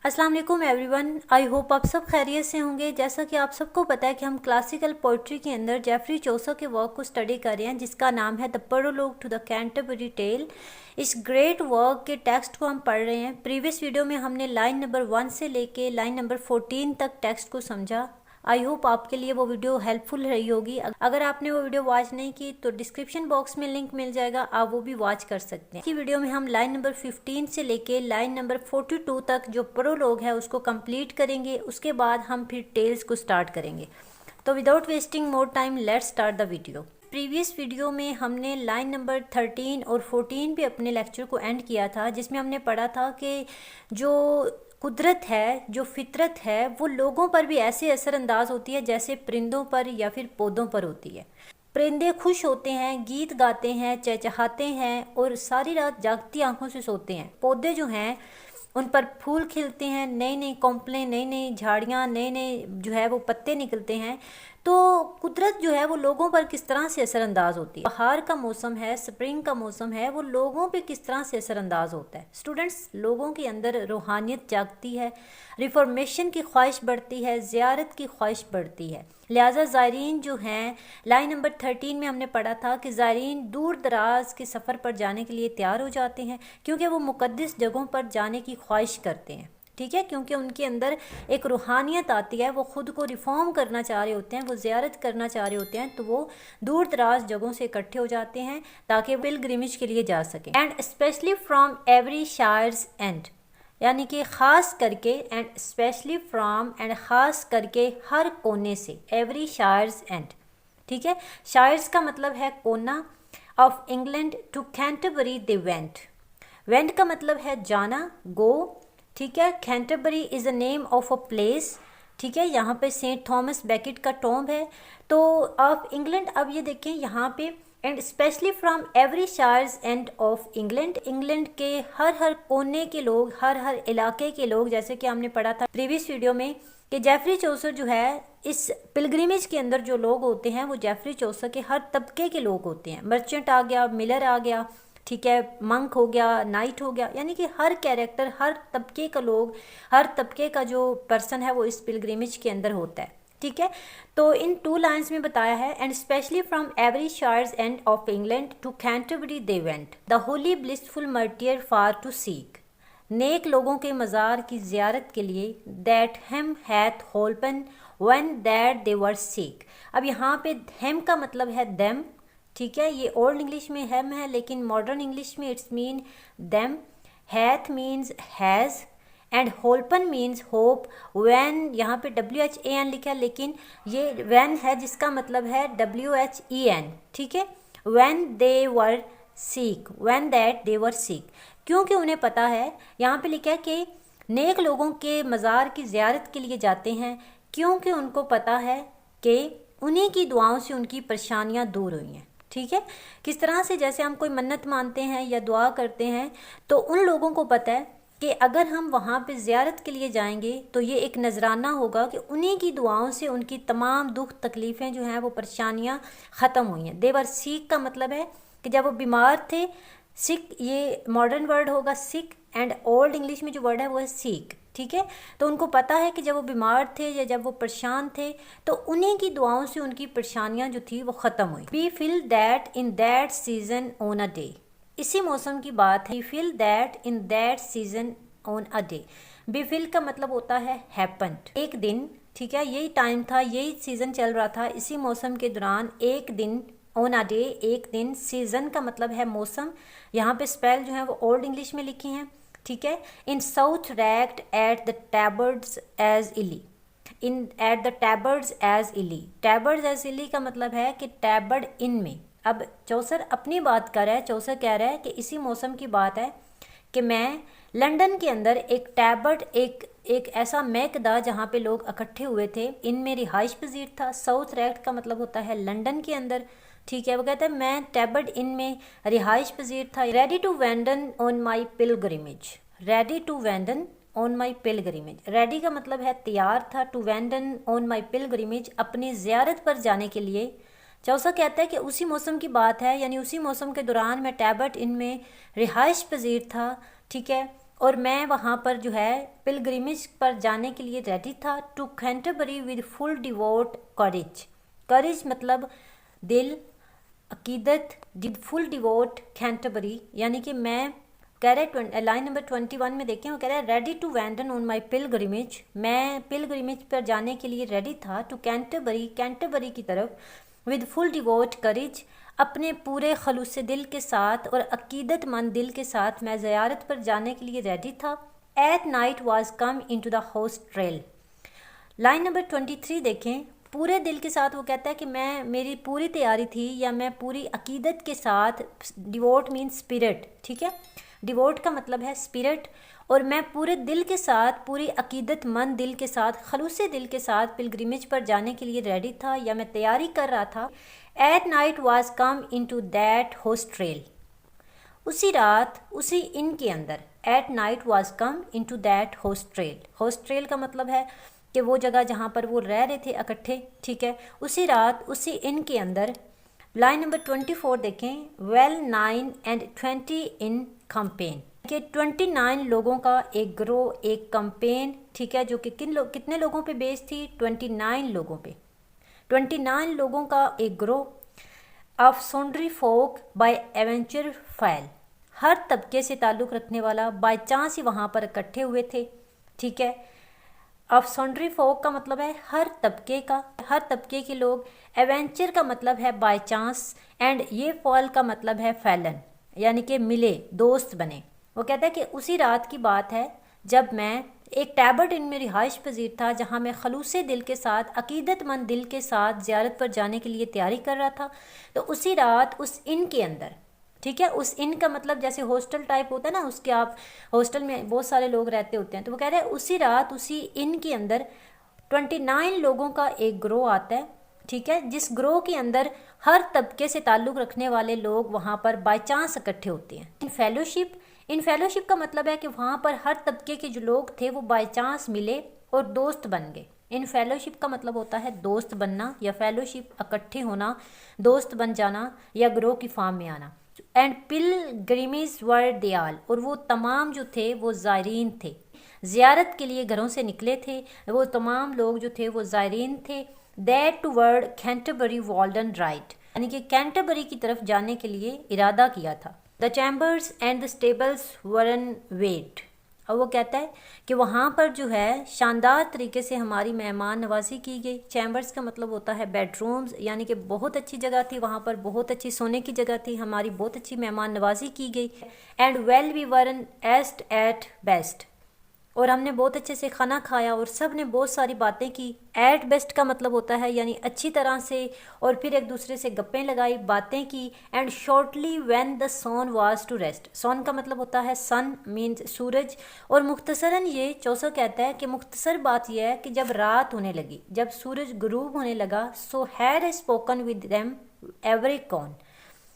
अस्सलाम वालेकुम everyone. I hope आप सब खैरियत से होंगे। जैसा कि आप सबको पता है कि हम क्लासिकल पोइट्री के अंदर जेफरी चौसर के वर्क को स्टडी कर रहे हैं, जिसका नाम है the prologue to the Canterbury tale. इस ग्रेट वर्क के टेक्स्ट को हम पढ़ रहे हैं। प्रीवियस वीडियो में हमने लाइन नंबर 1 से लेके लाइन नंबर 14 तक टेक्स्ट को समझा। आई होप आपके लिए वो वीडियो हेल्पफुल रही होगी। अगर आपने वो वीडियो वॉच नहीं की तो डिस्क्रिप्शन बॉक्स में लिंक मिल जाएगा, आप वो भी वॉच कर सकते हैं। इस वीडियो में हम लाइन नंबर 15 से लेके लाइन नंबर 42 तक जो प्रोलॉग है उसको कंप्लीट करेंगे। उसके बाद हम फिर टेल्स को स्टार्ट करेंगे। तो without wasting more time let's start the video. Previous video में हमने लाइन नंबर 13 और 14 पे अपने लेक्चर को एंड किया था, जिसमें हमने पढ़ा था कि जो कुदरत है, जो फितरत है, वो लोगों पर भी ऐसे असरअंदाज होती है जैसे परिंदों पर या फिर पौधों पर होती है। परिंदे खुश होते हैं, गीत गाते हैं, चहचहाते हैं और सारी रात जागती आंखों से सोते हैं। पौधे जो हैं उन पर फूल खिलते हैं, नई नई कॉम्पलें, नई नई झाड़ियाँ, नए नए जो है वो पत्ते निकलते हैं। तो कुदरत जो है वो लोगों पर किस तरह से असरअंदाज होती है। बहार का मौसम है, स्प्रिंग का मौसम है, वो लोगों पे किस तरह से असरअंदाज होता है। स्टूडेंट्स, लोगों के अंदर रूहानियत जागती है, रिफॉर्मेशन की ख्वाहिश बढ़ती है, ज़ियारत की ख्वाहिश बढ़ती है। लिहाजा ज़ायरीन जो हैं, लाइन नंबर 13 में हमने पढ़ा था कि ज़ायरीन दूर दराज के सफ़र पर जाने के लिए तैयार हो जाते हैं, क्योंकि वो मुक़द्दस जगहों पर जाने की ख्वाहिश करते हैं। ठीक है, क्योंकि उनके अंदर एक रूहानियत आती है, वो ख़ुद को रिफॉर्म करना चाह रहे होते हैं, वो ज़ियारत करना चाह रहे होते हैं। तो वो दूर दराज जगहों से इकट्ठे हो जाते हैं ताकि पिलग्रिमेज के लिए जा सकें। And specially from every shires end, यानी कि ख़ास करके, एंड स्पेशली फ्राम, एंड ख़ास करके हर कोने से, एवरी शायर्स एंड। ठीक है, शायर्स का मतलब है कोना। Of England to Canterbury they went. Went का मतलब है जाना, गो। ठीक है, Canterbury is the name of a place. ठीक है, यहाँ पे सेंट थॉमस बैकेट का टॉम्ब है। तो ऑफ इंग्लैंड, अब ये देखें यहाँ पे, and specially from every shires end of England, England के हर कोने के लोग, हर इलाके के लोग, जैसे कि हमने पढ़ा था प्रीवियस वीडियो में कि जेफरी चौसर जो है, इस पिलग्रिमेज के अंदर जो लोग होते हैं वो जेफरी चौसर के हर तबके के लोग होते हैं। मर्चेंट आ गया, मिलर आ गया, ठीक है, मंक हो गया, नाइट हो गया, यानी कि हर कैरेक्टर, हर तबके का लोग, हर तबके का जो पर्सन है वो इस पिलग्रिमेज के अंदर होता है। ठीक है, तो इन 2 लाइन्स में बताया है, and specially from every shires end of England to Canterbury they went the holy blissful martyr for to seek. नेक लोगों के मज़ार की ज़ियारत के लिए, that hem hath holpen when that they were seek. अब यहाँ पे हेम का मतलब है देम। ठीक है, ये ओल्ड इंग्लिश में हेम है, लेकिन मॉडर्न इंग्लिश में it's mean them. Hath means has, and holpen means hope. Whan, यहाँ पे WHAN लिखा है, लेकिन ये वैन है जिसका मतलब है WHEN। ठीक है, when they were seek, when that they were seek, क्योंकि उन्हें पता है, यहाँ पे लिखा है कि नेक लोगों के मज़ार की ज़ियारत के लिए जाते हैं, क्योंकि उनको पता है कि उन्हीं की दुआओं से उनकी परेशानियाँ दूर हुई हैं। ठीक है, किस तरह से, जैसे हम कोई मन्नत मानते हैं या दुआ करते हैं, तो उन लोगों को पता है कि अगर हम वहाँ पे ज़ियारत के लिए जाएंगे तो ये एक नजराना होगा कि उन्हीं की दुआओं से उनकी तमाम दुख तकलीफ़ें जो हैं वो परेशानियाँ ख़त्म हुई हैं। देवर सीक का मतलब है कि जब वो बीमार थे, सिक ये मॉडर्न वर्ड होगा सिक, एंड ओल्ड इंग्लिश में जो वर्ड है वो है सीक। ठीक है, तो उनको पता है कि जब वो बीमार थे या जब वो परेशान थे तो उन्हीं की दुआओं से उनकी परेशानियां जो थी वो ख़त्म हुई। We feel that in that season on a day, इसी मौसम की बात है। We feel that in that season on a day. We feel का मतलब होता है हैपन्ड, एक दिन। ठीक है, यही टाइम था, यही सीज़न चल रहा था, इसी मौसम के दौरान एक दिन, ऑन अ डे, एक दिन। सीज़न का मतलब है मौसम। यहाँ पे स्पेल जो है वो ओल्ड इंग्लिश में लिखे हैं। ठीक है, इन साउथ रैक्ट एट द टैबर्ड्स एज इली, इन एट द टैबर्ड्स एज इली। टैबर्ड्स एज इली का मतलब है कि टैबर्ड इन में। अब चौसर अपनी बात कर रहा है, चौसर कह रहा है कि इसी मौसम की बात है कि मैं लंदन के अंदर एक टैबर्ड, एक ऐसा महकदा जहाँ पे लोग इकट्ठे हुए थे, इनमें रिहाइश पजीर था। साउथ रैक्ट का मतलब होता है लंदन के अंदर। ठीक है, वो कहता है मैं टैबर्ड इन में रिहाइश पजीर था। Ready to wenden on my pilgrimage, ready to wenden on my pilgrimage. Ready का मतलब है तैयार था, to wenden on my pilgrimage, अपनी ज़ियारत पर जाने के लिए। चौसा कहता है कि उसी मौसम की बात है, यानी उसी मौसम के दौरान मैं टैबर्ड इन में रिहाइश पजीर था। ठीक है, और मैं वहाँ पर जो है पिलग्रिमेज पर जाने के लिए रेडी था। To Canterbury with full devout courage, courage मतलब दिल, अकीदत, विद फुल डिवोट कैंटरबरी, यानी कि मैं कह रहे लाइन नंबर 21 में देखें, वो कह रहा है ready to wenden on my pilgrimage, मैं पिलग्रिमेज पर जाने के लिए रेडी था। टू कैंटरबरी, कैंटरबरी की तरफ, विद फुल डिवोट करेज, अपने पूरे खलूस दिल के साथ और अकीदतमंद दिल के साथ मैं ज़ियारत पर जाने के लिए रेडी था। At night was come into the hostel. Line number 23 देखें, पूरे दिल के साथ वो कहता है कि मैं, मेरी पूरी तैयारी थी या मैं पूरी अकीदत के साथ, डिवोट मीन स्पिरिट, ठीक है, डिवोट का मतलब है स्पिरिट, और मैं पूरे दिल के साथ, पूरी अकीदतमंद दिल के साथ, खलूसे दिल के साथ पिलग्रिमेज पर जाने के लिए रेडी था या मैं तैयारी कर रहा था। At night was come into that hostel, उसी रात उसी इन के अंदर, at night was come into that hostel, hostel का मतलब है कि वो जगह जहाँ पर वो रह रहे थे इकट्ठे, ठीक है, उसी रात उसी इन के अंदर। लाइन नंबर 24 देखें, वेल 9 and 20 इन कंपेन, कि 29 लोगों का एक ग्रोह, एक कंपेन, ठीक है, जो कि कितने लोगों पे बेस्ड थी, 29 लोगों पे, 29 लोगों का एक ग्रोह। ऑफ सोंड्री फोक बाय एवेंचर फैल, हर तबके से ताल्लुक़ रखने वाला, बाय चांस ही वहाँ पर इकट्ठे हुए थे, ठीक है। ऑफ सॉन्ड्री फोक का मतलब है हर तबके का, हर तबके के लोग। एवेंचर का मतलब है बाय चांस, एंड ये फॉल का मतलब है फैलन, यानी कि मिले, दोस्त बने। वो कहता है कि उसी रात की बात है जब मैं एक टैबर्ट इन में रिहाइश पजीर था, जहाँ मैं खलूसे दिल के साथ, अकीदतमंद दिल के साथ ज़ियारत पर जाने के लिए तैयारी कर रहा था। तो उसी रात उस इन के अंदर, ठीक है, उस इन का मतलब जैसे हॉस्टल टाइप होता है ना, उसके आप हॉस्टल में बहुत सारे लोग रहते होते हैं, तो वो कह रहे हैं उसी रात उसी इन के अंदर 29 लोगों का एक ग्रोह आता है, ठीक है, जिस ग्रोह के अंदर हर तबके से ताल्लुक़ रखने वाले लोग वहाँ पर बाय चांस इकट्ठे होते हैं। इन फेलोशिप का मतलब है कि वहाँ पर हर तबके के जो लोग थे वो बाय चांस मिले और दोस्त बन गए। इन फेलोशिप का मतलब होता है दोस्त बनना, या फेलोशिप इकट्ठे होना, दोस्त बन जाना, या ग्रोह की फॉर्म में आना। एंड पिलग्रिमेज वर दयाल, और वो तमाम जो थे वो ज़ायरीन थे, ज़ियारत के लिए घरों से निकले थे, वो तमाम लोग जो थे वो ज़ायरीन थे। That toward Canterbury Walden right, यानी कि कैंटरबरी की तरफ जाने के लिए इरादा किया था। The chambers and the stables वरन वेट, और वो कहता है कि वहाँ पर जो है शानदार तरीके से हमारी मेहमान नवाजी की गई। चैम्बर्स का मतलब होता है बेडरूम्स, यानी कि बहुत अच्छी जगह थी, वहाँ पर बहुत अच्छी सोने की जगह थी, हमारी बहुत अच्छी मेहमान नवाजी की गई। एंड वेल वी वरन एस्ट एट बेस्ट, और हमने बहुत अच्छे से खाना खाया और सब ने बहुत सारी बातें की। एट बेस्ट का मतलब होता है यानी अच्छी तरह से, और फिर एक दूसरे से गप्पें लगाई, बातें की। And shortly when the sun was to rest, sun का मतलब होता है सन मीन्स सूरज, और मुख्तसरन ये चौसा कहता है कि मुख्तसर बात यह है कि जब रात होने लगी, जब सूरज गुरूब होने लगा, so had spoken with them everichon,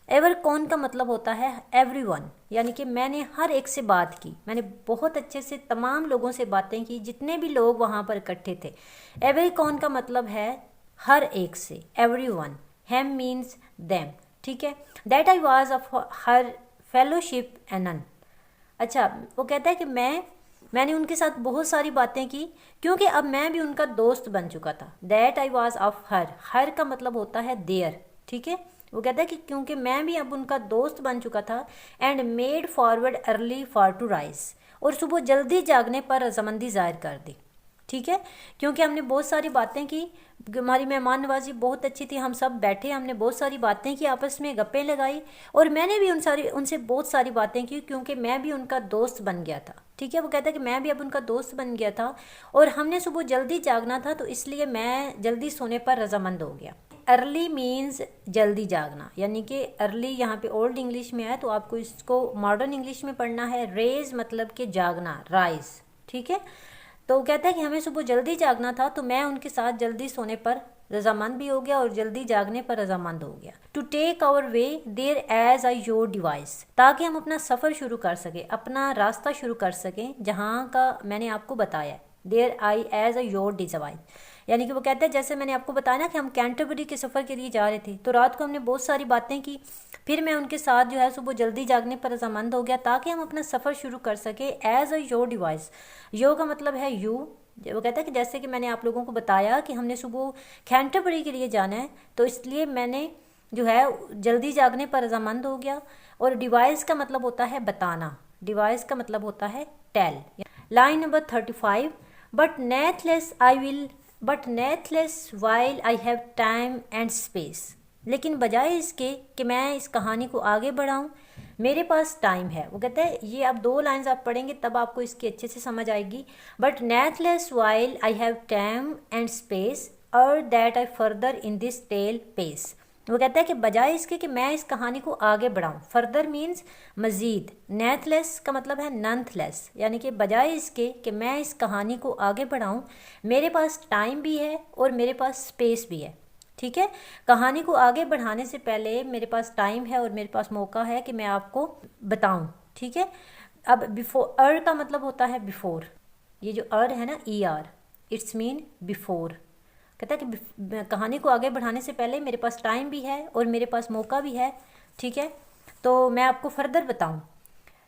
everichon का मतलब होता है एवरीवन, यानी कि मैंने हर एक से बात की, मैंने बहुत अच्छे से तमाम लोगों से बातें की, जितने भी लोग वहाँ पर इकट्ठे थे। एवरी कौन का मतलब है हर एक से, एवरीवन, हेम मीन्स देम, ठीक है। That I was of her fellowship anon, अच्छा वो कहता है कि मैंने उनके साथ बहुत सारी बातें की क्योंकि अब मैं भी उनका दोस्त बन चुका था। दैट आई वाज ऑफ हर का मतलब होता है देयर, ठीक है। वो कहता है कि क्योंकि मैं भी अब उनका दोस्त बन चुका था। And made forward early for to rise, और सुबह जल्दी जागने पर रजामंदी जाहिर कर दी, ठीक है, क्योंकि हमने बहुत सारी बातें की, हमारी मेहमान नवाजी बहुत अच्छी थी, हम सब बैठे, हमने बहुत सारी बातें की, आपस में गप्पें लगाई, और मैंने भी उनसे बहुत सारी बातें की क्योंकि मैं भी उनका दोस्त बन गया था, ठीक है। वो कहता है कि मैं भी अब उनका दोस्त बन गया था और हमने सुबह जल्दी जागना था, तो इसलिए मैं जल्दी सोने पर रजामंद हो गया। अर्ली मीन्स जल्दी जागना, यानी कि अर्ली यहाँ पे ओल्ड इंग्लिश में है, तो आपको इसको मॉडर्न इंग्लिश में पढ़ना है। रेज मतलब कि जागना, राइज, ठीक है। तो वो कहता है कि हमें सुबह जल्दी जागना था, तो मैं उनके साथ जल्दी सोने पर रजामंद भी हो गया और जल्दी जागने पर रजामंद हो गया। To take our way there as I your devise, ताकि हम अपना सफ़र शुरू कर सकें, अपना रास्ता शुरू कर सकें जहाँ का मैंने आपको बताया। There I as a your devise. यानी कि वो कहते हैं जैसे मैंने आपको बताया ना कि हम कैंटरबरी के सफ़र के लिए जा रहे थे, तो रात को हमने बहुत सारी बातें की, फिर मैं उनके साथ जो है सुबह जल्दी जागने पर रजामंद हो गया ताकि हम अपना सफ़र शुरू कर सके एज अ योर डिवाइस। यो का मतलब है यू। वो कहता है कि जैसे कि मैंने आप लोगों को बताया कि हमने सुबह कैंटरबरी के लिए जाना है, तो इसलिए मैंने जो है जल्दी जागने पर रजामंद हो गया। और डिवाइस का मतलब होता है बताना, डिवाइस का मतलब होता है tale. Line number 35, but natheless while I have time and space. लेकिन बजाय इसके कि मैं इस कहानी को आगे बढ़ाऊँ, मेरे पास टाइम है। वो कहते हैं, ये आप 2 लाइन्स आप पढ़ेंगे तब आपको इसकी अच्छे से समझ आएगी। But natheless while I have time and space और that I further in this tale pace. वो कहता है कि बजाय इसके कि मैं इस कहानी को आगे बढ़ाऊं, फर्दर मीन्स मज़ीद, नेथलेस का मतलब है नंथलेस, यानी कि बजाय इसके कि मैं इस कहानी को आगे बढ़ाऊं, मेरे पास टाइम भी है और मेरे पास स्पेस भी है। ठीक है, कहानी को आगे बढ़ाने से पहले मेरे पास टाइम है और मेरे पास मौका है कि मैं आपको बताऊं। ठीक है, अब बिफोर का मतलब होता है बिफोर। ये जो है ना ER, इट्स मीन बिफोर। कहता है कि कहानी को आगे बढ़ाने से पहले मेरे पास टाइम भी है और मेरे पास मौका भी है। ठीक है, तो मैं आपको फर्दर बताऊं।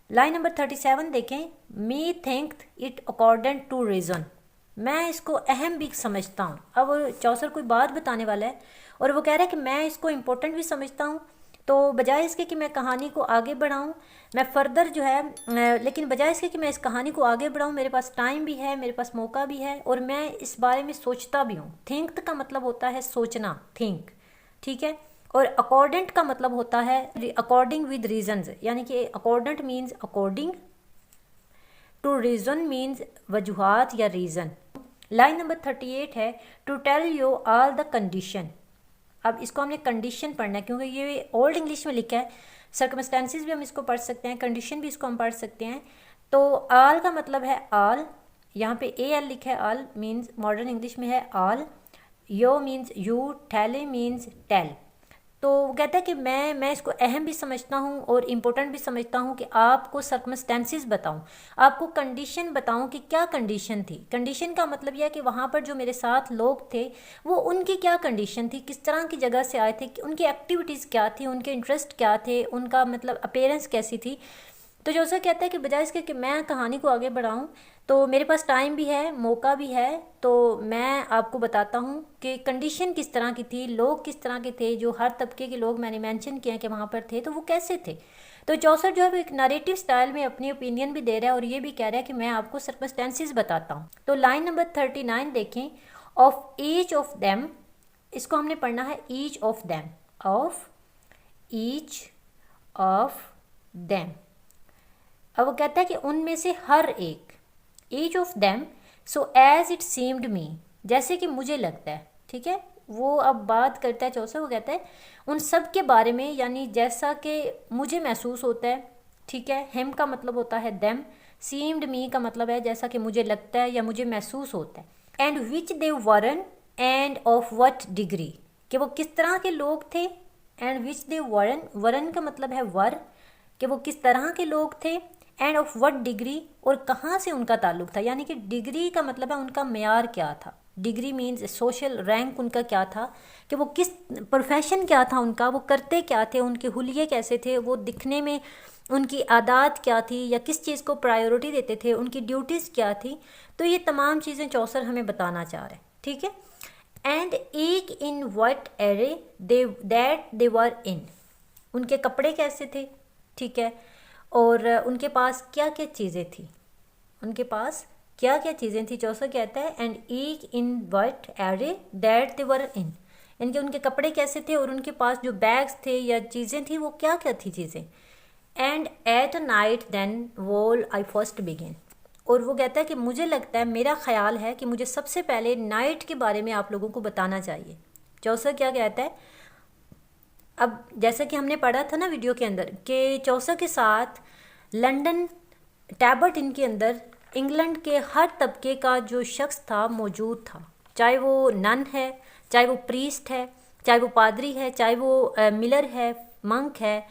लाइन नंबर 37 देखें, me think it accordant to reason. मैं इसको अहम भी समझता हूँ। अब चौसर कोई बात बताने वाला है और वो कह रहा है कि मैं इसको इम्पोर्टेंट भी समझता हूँ, तो बजाय इसके कि मैं कहानी को आगे बढ़ाऊँ, मैं फर्दर जो है लेकिन बजाय इसके कि मैं इस कहानी को आगे बढ़ाऊँ, मेरे पास टाइम भी है, मेरे पास मौका भी है और मैं इस बारे में सोचता भी हूँ। थिंक का मतलब होता है सोचना, थिंक। ठीक है, और अकॉर्डेंट का मतलब होता है अकॉर्डिंग विद रीजन्स, यानी कि accordant means according to reason means वजूहात या रीज़न। लाइन नंबर 38 है, to tell you all the condition. अब इसको हमने कंडीशन पढ़ना है क्योंकि ये ओल्ड इंग्लिश में लिखा है। सर्कमस्टेंसेस भी हम इसको पढ़ सकते हैं, कंडीशन भी इसको हम पढ़ सकते हैं। तो ऑल का मतलब है ऑल, यहाँ पे AL लिखा है, ऑल मीन्स मॉडर्न इंग्लिश में है all. Yo means you, telle means tell. तो वो कहता है कि मैं इसको अहम भी समझता हूँ और इम्पोर्टेंट भी समझता हूँ कि आपको सर्कमस्टेंसेस बताऊँ, आपको कंडीशन बताऊँ कि क्या कंडीशन थी। कंडीशन का मतलब यह है कि वहाँ पर जो मेरे साथ लोग थे वो उनकी क्या कंडीशन थी, किस तरह की जगह से आए थे, उनकी एक्टिविटीज़ क्या थी, उनके इंटरेस्ट क्या थे, उनका मतलब अपीयरेंस कैसी थी। तो जो कहता है कि बजाय इसके कि मैं कहानी को आगे बढ़ाऊँ, तो मेरे पास टाइम भी है, मौका भी है, तो मैं आपको बताता हूँ कि कंडीशन किस तरह की थी, लोग किस तरह के थे, जो हर तबके के लोग मैंने मेंशन किए हैं कि वहाँ पर थे, तो वो कैसे थे। तो चौसर जो है वो एक नरेटिव स्टाइल में अपनी ओपिनियन भी दे रहा है और ये भी कह रहा है कि मैं आपको सर्कमस्टेंसेस बताता हूँ। तो लाइन नंबर 39 देखें, ऑफ ईच ऑफ देम, इसको हमने पढ़ना है each of them, of each of them. अब वो कहता है कि उनमें से हर एक, each of them, so as it seemed me, जैसे कि मुझे लगता है। ठीक है, वो अब बात करता है चौसर, वो कहता है उन सब के बारे में, यानी जैसा कि मुझे महसूस होता है। ठीक है, हिम का मतलब होता है देम, सीम्ड मी का मतलब है जैसा कि मुझे लगता है या मुझे महसूस होता है। एंड विच दे वरन एंड ऑफ वट डिग्री, कि वो किस तरह के लोग थे। एंड विच दे वरन, वरन का मतलब है वर, कि वो किस तरह के लोग थे। एंड ऑफ व्हाट डिग्री, और कहाँ से उनका ताल्लुक था, यानी कि डिग्री का मतलब है उनका मेयार क्या था। डिग्री मीन्स सोशल रैंक उनका क्या था, कि वो किस प्रोफेशन क्या था उनका, वो करते क्या थे, उनके हुलिये कैसे थे, वो दिखने में उनकी आदत क्या थी या किस चीज़ को प्रायोरिटी देते थे, उनकी ड्यूटीज़ क्या थी। तो ये तमाम चीज़ें चौसर हमें बताना चाह रहे हैं। ठीक है, एंड एक इन व्हाट एरे दे वर इन, उनके कपड़े कैसे थे। ठीक है, और उनके पास क्या क्या चीज़ें थी, उनके पास क्या क्या चीज़ें थी। चौसर कहता है and each in what array that they were in, यानी कि उनके कपड़े कैसे थे और उनके पास जो बैग्स थे या चीज़ें थी वो क्या क्या थी चीज़ें। And at night then wol I first begin, और वो कहता है कि मुझे लगता है, मेरा ख्याल है कि मुझे सबसे पहले नाइट के बारे में आप लोगों को बताना चाहिए। चौसर क्या कहता है, अब जैसा कि हमने पढ़ा था ना वीडियो के अंदर कि चौसर के साथ लंदन टैबर्ट इन के अंदर इंग्लैंड के हर तबके का जो शख्स था मौजूद था, चाहे वो नन है, चाहे वो प्रीस्ट है, चाहे वो पादरी है, चाहे वो मिलर है, मंक है,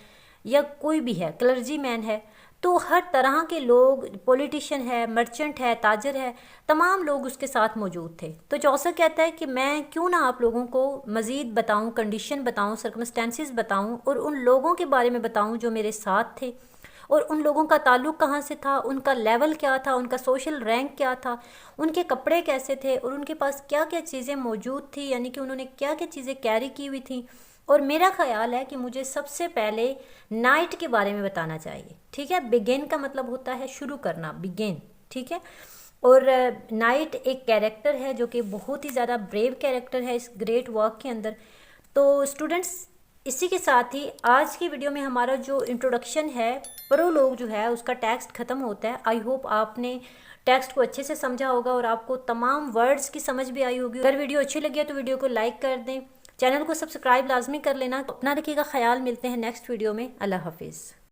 या कोई भी है, क्लर्जी मैन है। तो हर तरह के लोग, पॉलिटिशियन है, मर्चेंट है, ताजर है, तमाम लोग उसके साथ मौजूद थे। तो चौसर कहता है कि मैं क्यों ना आप लोगों को मज़ीद बताऊं, कंडीशन बताऊं, सर्कमस्टेंसेस बताऊं और उन लोगों के बारे में बताऊं जो मेरे साथ थे, और उन लोगों का ताल्लुक़ कहाँ से था, उनका लेवल क्या था, उनका सोशल रैंक क्या था, उनके कपड़े कैसे थे और उनके पास क्या क्या चीज़ें मौजूद थी, यानी कि उन्होंने क्या क्या चीज़ें कैरी की हुई थी। और मेरा ख़्याल है कि मुझे सबसे पहले नाइट के बारे में बताना चाहिए। ठीक है, बिगिन का मतलब होता है शुरू करना, बिगिन। ठीक है, और नाइट एक कैरेक्टर है जो कि बहुत ही ज़्यादा ब्रेव कैरेक्टर है इस ग्रेट वर्क के अंदर। तो स्टूडेंट्स, इसी के साथ ही आज की वीडियो में हमारा जो इंट्रोडक्शन है, प्रोलोग जो है, उसका टेक्स्ट ख़त्म होता है। आई होप आपने टेक्स्ट को अच्छे से समझा होगा और आपको तमाम वर्ड्स की समझ भी आई होगी। अगर वीडियो अच्छी लगी है तो वीडियो को लाइक कर दें, चैनल को सब्सक्राइब लाजमी कर लेना। अपना रखिएगा ख्याल, मिलते हैं नेक्स्ट वीडियो में। अल्लाह हाफिज़।